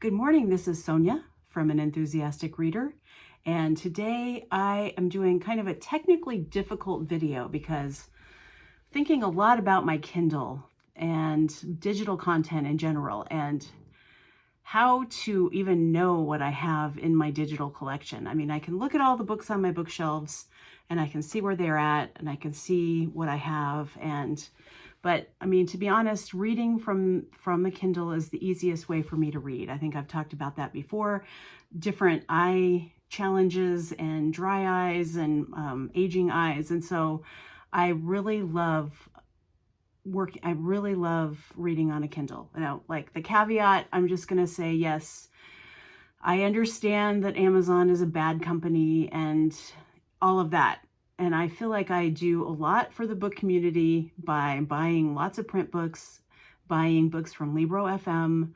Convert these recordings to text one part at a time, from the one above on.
Good morning, this is Sonia from An Enthusiastic Reader, and today I am doing kind of a technically difficult video because thinking a lot about my Kindle and digital content in general and how to even know what I have in my digital collection. I mean, I can look at all the books on my bookshelves and I can see where they're at and I can see what I have, but I mean, to be honest, reading from the Kindle is the easiest way for me to read. I think I've talked about that before. Different eye challenges and dry eyes and aging eyes. And so I really love reading on a Kindle. Now, like the caveat, I'm just going to say, yes, I understand that Amazon is a bad company and all of that. And I feel like I do a lot for the book community by buying lots of print books, buying books from Libro FM,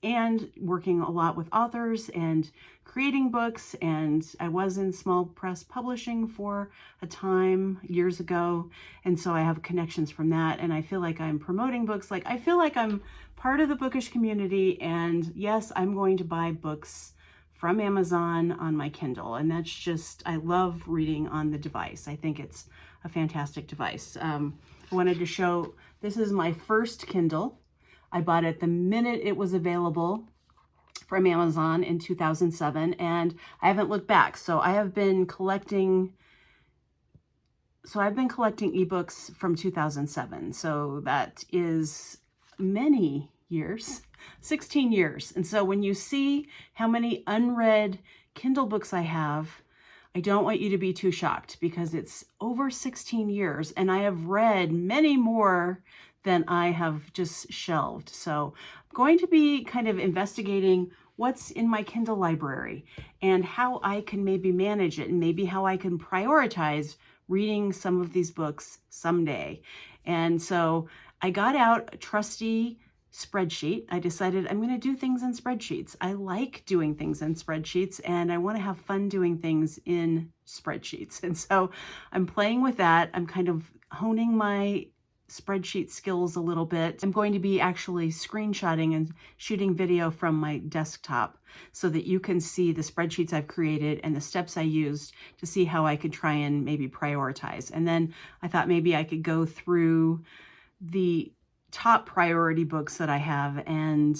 and working a lot with authors and creating books. And I was in small press publishing for a time years ago. And so I have connections from that. And I feel like I'm promoting books. Like I feel like I'm part of the bookish community. And yes, I'm going to buy books from Amazon on my Kindle. And that's just, I love reading on the device. I think it's a fantastic device. I wanted to show, this is my first Kindle. I bought it the minute it was available from Amazon in 2007, and I haven't looked back. So I've been collecting ebooks from 2007. So that is many years, 16 years. And so when you see how many unread Kindle books I have, I don't want you to be too shocked because it's over 16 years and I have read many more than I have just shelved. So I'm going to be kind of investigating what's in my Kindle library and how I can maybe manage it and maybe how I can prioritize reading some of these books someday. And so I got out a trusty spreadsheet. I decided I'm going to do things in spreadsheets. I like doing things in spreadsheets and I want to have fun doing things in spreadsheets. And so I'm playing with that. I'm kind of honing my spreadsheet skills a little bit. I'm going to be actually screenshotting and shooting video from my desktop so that you can see the spreadsheets I've created and the steps I used to see how I could try and maybe prioritize. And then I thought maybe I could go through the top priority books that I have and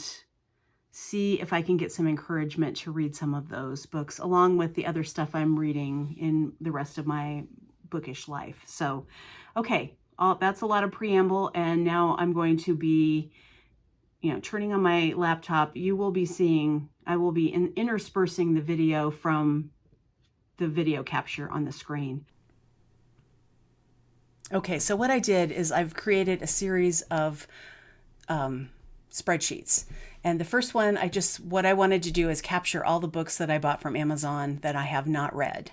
see if I can get some encouragement to read some of those books along with the other stuff I'm reading in the rest of my bookish life. So, okay. That's a lot of preamble, and now I'm going to be, turning on my laptop. You will be seeing, I will be interspersing the video from the video capture on the screen. Okay, so what I did is I've created a series of spreadsheets. And the first one, what I wanted to do is capture all the books that I bought from Amazon that I have not read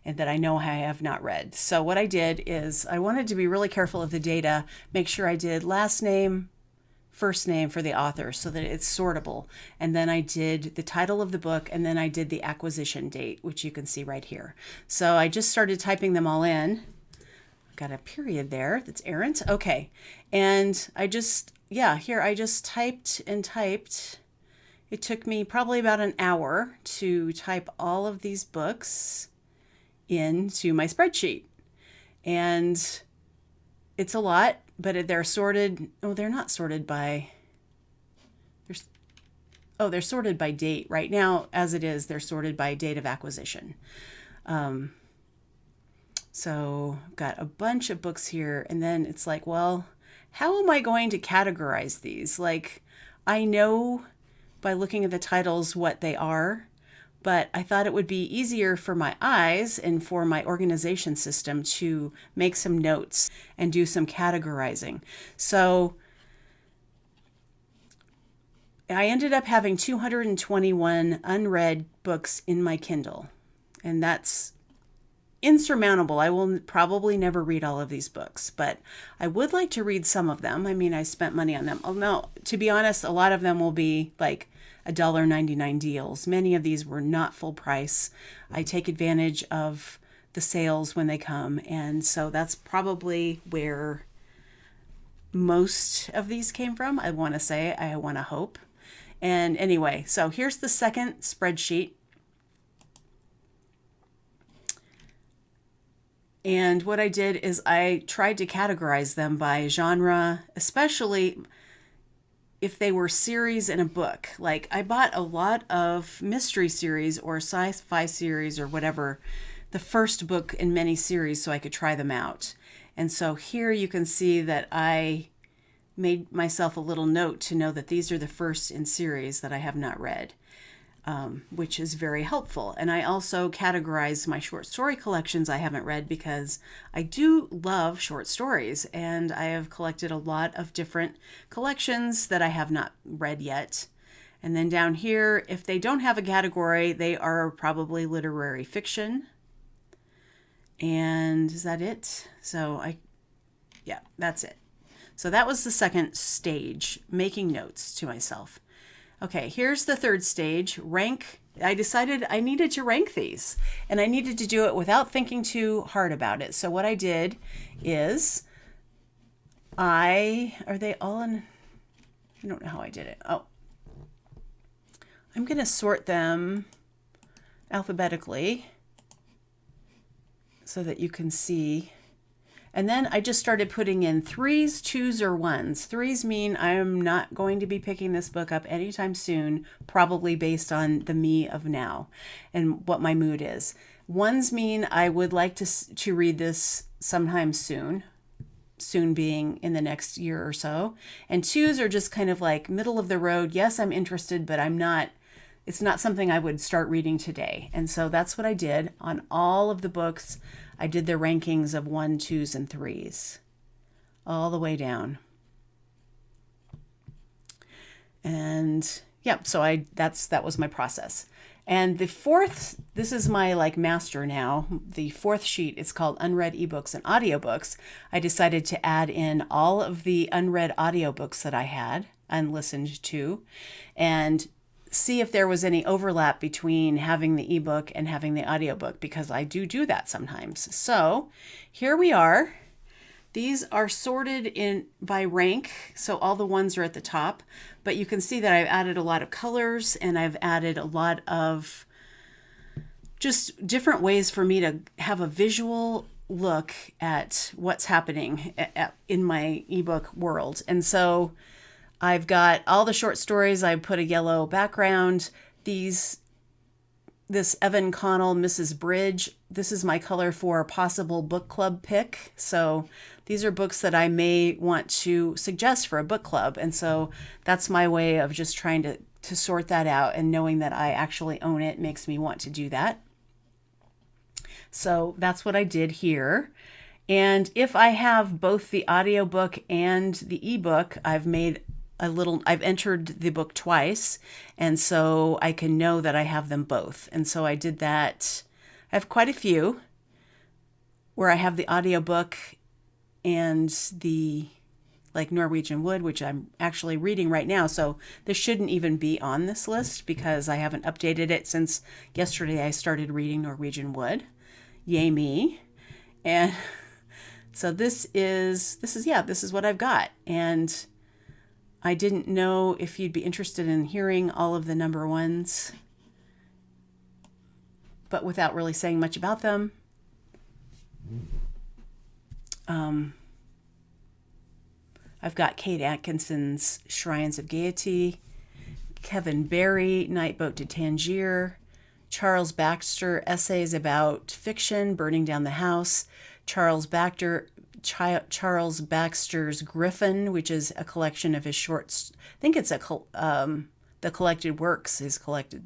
and that I know I have not read. So what I did is I wanted to be really careful of the data, make sure I did last name, first name for the author so that it's sortable. And then I did the title of the book, and then I did the acquisition date, which you can see right here. So I just started typing them all in. Got a period there that's errant. Okay. And I just typed and typed. It took me probably about an hour to type all of these books into my spreadsheet. And it's a lot, but they're sorted. Oh, they're not sorted by, they're sorted by date. Right now, as it is, they're sorted by date of acquisition. So I've got a bunch of books here, and then it's like, well, how am I going to categorize these? Like, I know by looking at the titles what they are, but I thought it would be easier for my eyes and for my organization system to make some notes and do some categorizing. So I ended up having 221 unread books in my Kindle, and that's insurmountable. I will probably never read all of these books, but I would like to read some of them. I mean, I spent money on them. Oh no, to be honest, a lot of them will be like $1.99 deals. Many of these were not full price. I take advantage of the sales when they come, and so that's probably where most of these came from. I want to hope. And anyway, so here's the second spreadsheet. And what I did is I tried to categorize them by genre, especially if they were series in a book. Like I bought a lot of mystery series or sci-fi series or whatever, the first book in many series, so I could try them out. And so here you can see that I made myself a little note to know that these are the first in series that I have not read, which is very helpful. And I also categorize my short story collections I haven't read because I do love short stories, and I have collected a lot of different collections that I have not read yet. And then down here, if they don't have a category, they are probably literary fiction. And is that it? Yeah, that's it. So that was the second stage, making notes to myself. Okay, here's the third stage, rank. I decided I needed to rank these, and I needed to do it without thinking too hard about it. So what I did is are they all in? I don't know how I did it. Oh, I'm going to sort them alphabetically so that you can see. And then I just started putting in 3s, 2s, or 1s. 3s mean I'm not going to be picking this book up anytime soon, probably based on the me of now and what my mood is. 1s mean I would like to read this sometime soon being in the next year or so. And 2s are just kind of like middle of the road. Yes, I'm interested, but it's not something I would start reading today. And so that's what I did on all of the books. I did the rankings of 1, 2s, and 3s all the way down. And yeah, so that was my process. And the fourth, this is my like master now. The fourth sheet is called unread ebooks and audiobooks. I decided to add in all of the unread audiobooks that I had and listened to, and see if there was any overlap between having the ebook and having the audiobook, because I do that sometimes. So here we are. These are sorted in by rank, so all the ones are at the top, but you can see that I've added a lot of colors, and I've added a lot of just different ways for me to have a visual look at what's happening in my ebook world. And so I've got all the short stories. I put a yellow background. This Evan Connell, Mrs. Bridge, this is my color for a possible book club pick. So these are books that I may want to suggest for a book club. And so that's my way of just trying to sort that out, and knowing that I actually own it makes me want to do that. So that's what I did here. And if I have both the audiobook and the ebook, I've entered the book twice, and so I can know that I have them both. And so I did that. I have quite a few where I have the audiobook and the like Norwegian Wood, which I'm actually reading right now. So this shouldn't even be on this list because I haven't updated it since yesterday. I started reading Norwegian Wood. Yay me. And so this is what I've got. And I didn't know if you'd be interested in hearing all of the number ones, but without really saying much about them. I've got Kate Atkinson's Shrines of Gaiety, Kevin Barry, Night Boat to Tangier, Charles Baxter, Essays About Fiction, Burning Down the House, Charles Baxter's Griffin, which is a collection of his shorts. I think it's the collected works is collected.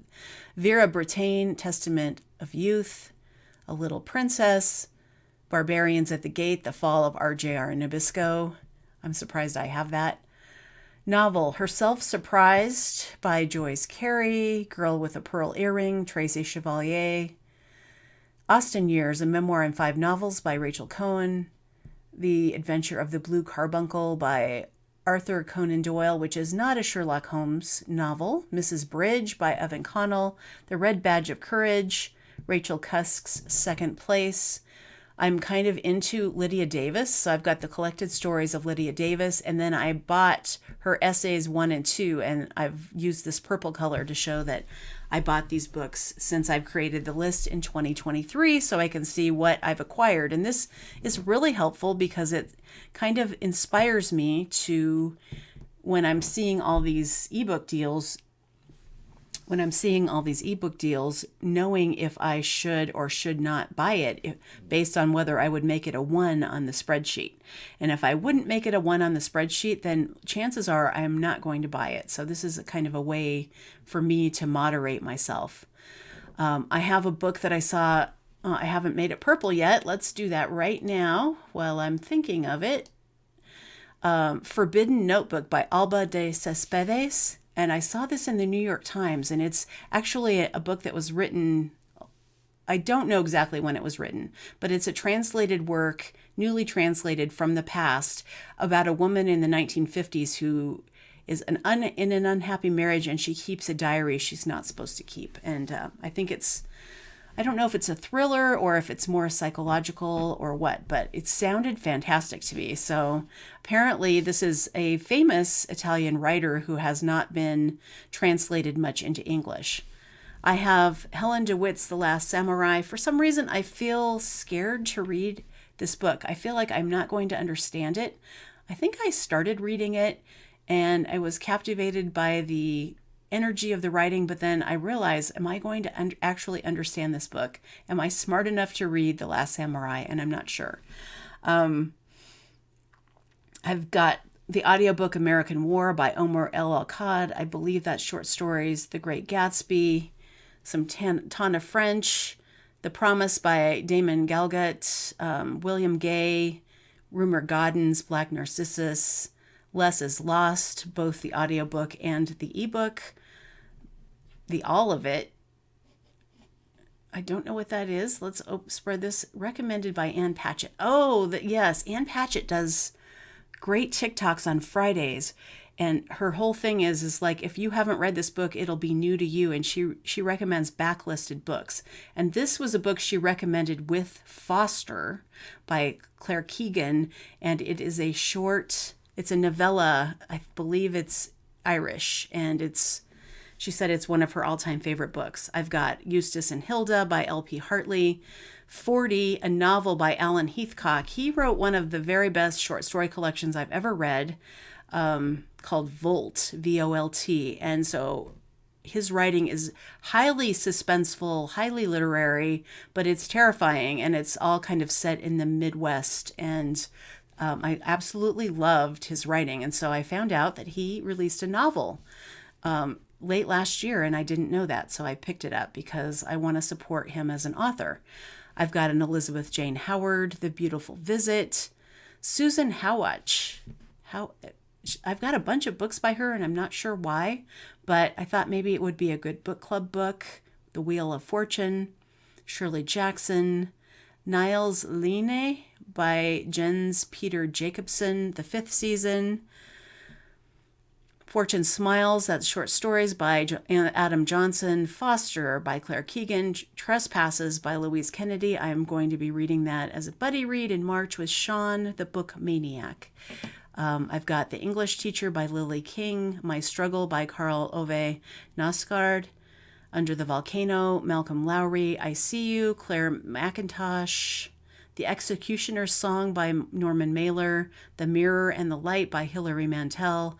Vera Brittain, Testament of Youth, A Little Princess, Barbarians at the Gate, The Fall of R.J.R. Nabisco. I'm surprised I have that. Novel, Herself Surprised by Joyce Carey, Girl with a Pearl Earring, Tracy Chevalier. Austen Years, a memoir and 5 novels by Rachel Cohen. The Adventure of the Blue Carbuncle by Arthur Conan Doyle, which is not a Sherlock Holmes novel. Mrs. Bridge by Evan Connell. The Red Badge of Courage, Rachel Cusk's Second Place. I'm kind of into Lydia Davis. So I've got the collected stories of Lydia Davis, and then I bought her essays 1 and 2, and I've used this purple color to show that I bought these books since I've created the list in 2023 so I can see what I've acquired. And this is really helpful because it kind of inspires me to, when I'm seeing all these ebook deals, knowing if I should or should not buy it based on whether I would make it a 1 on the spreadsheet. And if I wouldn't make it a 1 on the spreadsheet, then chances are I'm not going to buy it. So this is a kind of a way for me to moderate myself. I have a book that I saw. I haven't made it purple yet. Let's do that right now while I'm thinking of it. Forbidden Notebook by Alba de Cespedes. And I saw this in the New York Times, and it's actually a book that was written, I don't know exactly when it was written, but it's a translated work, newly translated from the past, about a woman in the 1950s who is in an unhappy marriage, and she keeps a diary she's not supposed to keep. And I don't know if it's a thriller or if it's more psychological or what, but it sounded fantastic to me. So apparently this is a famous Italian writer who has not been translated much into English. I have Helen DeWitt's The Last Samurai. For some reason, I feel scared to read this book. I feel like I'm not going to understand it. I think I started reading it and I was captivated by the energy of the writing, but then I realized, am I going to actually understand this book? Am I smart enough to read The Last Samurai? And I'm not sure. I've got the audiobook American War by Omar El Al-Kad. I believe that's short stories. The Great Gatsby, some Tana French, The Promise by Damon Galgut, William Gay, Rumer Godden's Black Narcissus, Less is Lost, both the audiobook and the ebook. The All of It. I don't know what that is. Let's spread this. Recommended by Ann Patchett. Oh, yes. Ann Patchett does great TikToks on Fridays. And her whole thing is like, if you haven't read this book, it'll be new to you. And she recommends backlisted books. And this was a book she recommended with Foster by Claire Keegan. And it is it's a novella. I believe it's Irish. And she said it's one of her all-time favorite books. I've got Eustace and Hilda by L.P. Hartley, 40, a novel by Alan Heathcock. He wrote one of the very best short story collections I've ever read, called Volt, V-O-L-T. And so his writing is highly suspenseful, highly literary, but it's terrifying, and it's all kind of set in the Midwest. And I absolutely loved his writing. And so I found out that he released a novel late last year, and I didn't know that, so I picked it up because I want to support him as an author. I've got an Elizabeth Jane Howard, The Beautiful Visit, Susan Howatch. I've got a bunch of books by her, and I'm not sure why, but I thought maybe it would be a good book club book. The Wheel of Fortune, Shirley Jackson, Niles Line by Jens Peter Jacobson, The Fifth Season, Fortune Smiles, that's short stories by Adam Johnson, Foster by Claire Keegan, Trespasses by Louise Kennedy. I'm going to be reading that as a buddy read in March with Sean, the Book Maniac. I've got The English Teacher by Lily King, My Struggle by Carl Ove Nasgard, Under the Volcano, Malcolm Lowry, I See You, Claire McIntosh, The Executioner's Song by Norman Mailer, The Mirror and the Light by Hilary Mantel,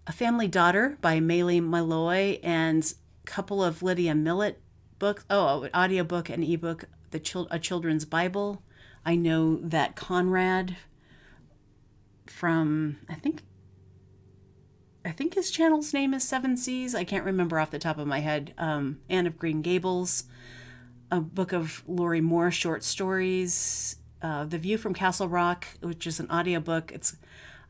A Family Daughter by Maylee Malloy, and a couple of Lydia Millett books. Oh, an audiobook and ebook, A Children's Bible. I know that Conrad from, I think his channel's name is Seven Seas. I can't remember off the top of my head. Anne of Green Gables, a book of Lori Moore short stories, The View from Castle Rock, which is an audiobook.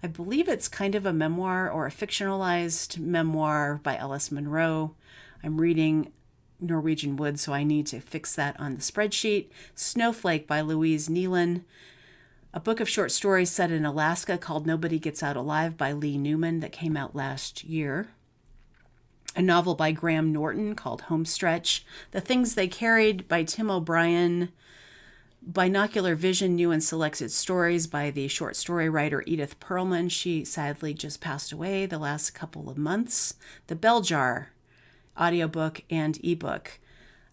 I believe it's kind of a memoir or a fictionalized memoir by Alice Munro. I'm reading Norwegian Wood, so I need to fix that on the spreadsheet. Snowflake by Louise Nealon. A book of short stories set in Alaska called Nobody Gets Out Alive by Lee Newman that came out last year. A novel by Graham Norton called Homestretch. The Things They Carried by Tim O'Brien. Binocular Vision, New and Selected Stories by the short story writer Edith Perlman. She sadly just passed away the last couple of months. The Bell Jar, audiobook and ebook.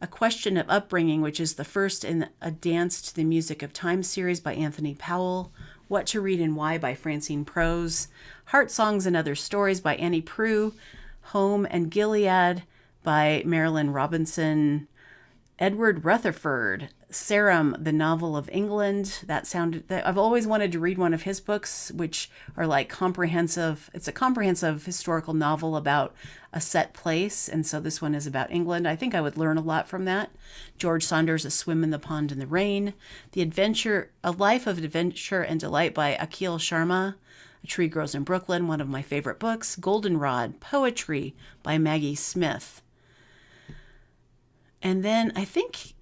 A Question of Upbringing, which is the first in a Dance to the Music of Time series by Anthony Powell. What to Read and Why by Francine Prose. Heart Songs and Other Stories by Annie Proulx. Home and Gilead by Marilyn Robinson. Edward Rutherford, Sarum, the Novel of England. I've always wanted to read one of his books, which are like comprehensive. It's a comprehensive historical novel about a set place. And so this one is about England. I think I would learn a lot from that. George Saunders, A Swim in the Pond in the Rain. A Life of Adventure and Delight by Akhil Sharma. A Tree Grows in Brooklyn, one of my favorite books. Goldenrod, Poetry by Maggie Smith. And then I think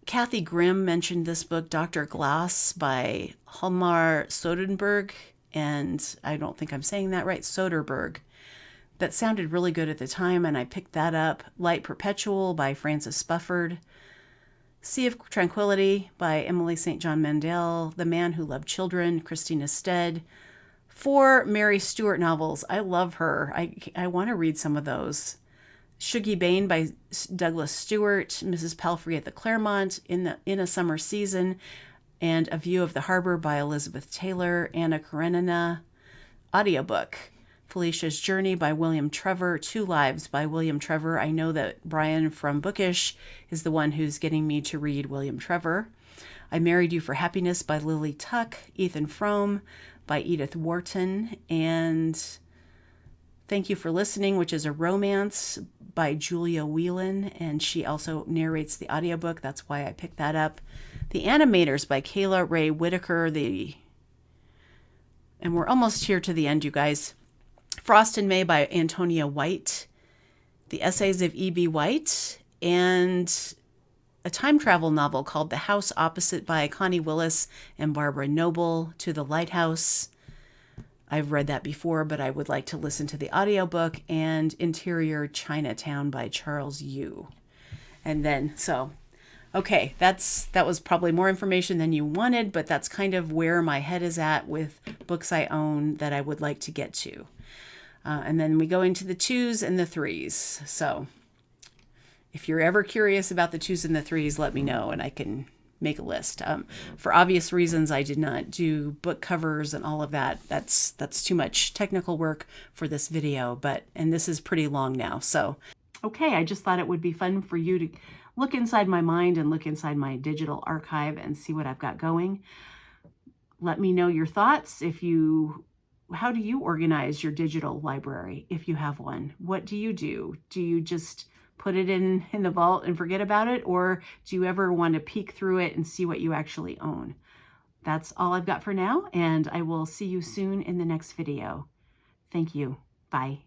Kathy Grimm mentioned this book, Dr. Glass by Hjalmar Soderberg. And I don't think I'm saying that right, Soderberg. That sounded really good at the time, and I picked that up. Light Perpetual by Frances Spufford. Sea of Tranquility by Emily St. John Mandel. The Man Who Loved Children, Christina Stead. 4 Mary Stewart novels. I love her. I want to read some of those. Shuggie Bain by Douglas Stewart, Mrs. Palfrey at the Claremont, In a Summer Season, and A View of the Harbor by Elizabeth Taylor, Anna Karenina. Audiobook, Felicia's Journey by William Trevor, 2 Lives by William Trevor. I know that Brian from Bookish is the one who's getting me to read William Trevor. I Married You for Happiness by Lily Tuck, Ethan Frome by Edith Wharton, and Thank You for Listening, which is a romance by Julia Whelan, and she also narrates the audiobook. That's why I picked that up. The Animators by Kayla Ray Whitaker. And we're almost here to the end, you guys. Frost in May by Antonia White. The Essays of E.B. White. And a time travel novel called The House Opposite by Connie Willis and Barbara Noble. To the Lighthouse. I've read that before, but I would like to listen to the audiobook. And Interior Chinatown by Charles Yu. And then, okay, that was probably more information than you wanted, but that's kind of where my head is at with books I own that I would like to get to. And then we go into the 2s and the 3s. So if you're ever curious about the 2s and the 3s, let me know and I can make a list. For obvious reasons, I did not do book covers and all of that. That's too much technical work for this video, and this is pretty long now. So, okay, I just thought it would be fun for you to look inside my mind and look inside my digital archive and see what I've got going. Let me know your thoughts. How do you organize your digital library if you have one? What do you do? Do you just put it in the vault and forget about it? Or do you ever want to peek through it and see what you actually own? That's all I've got for now, and I will see you soon in the next video. Thank you. Bye.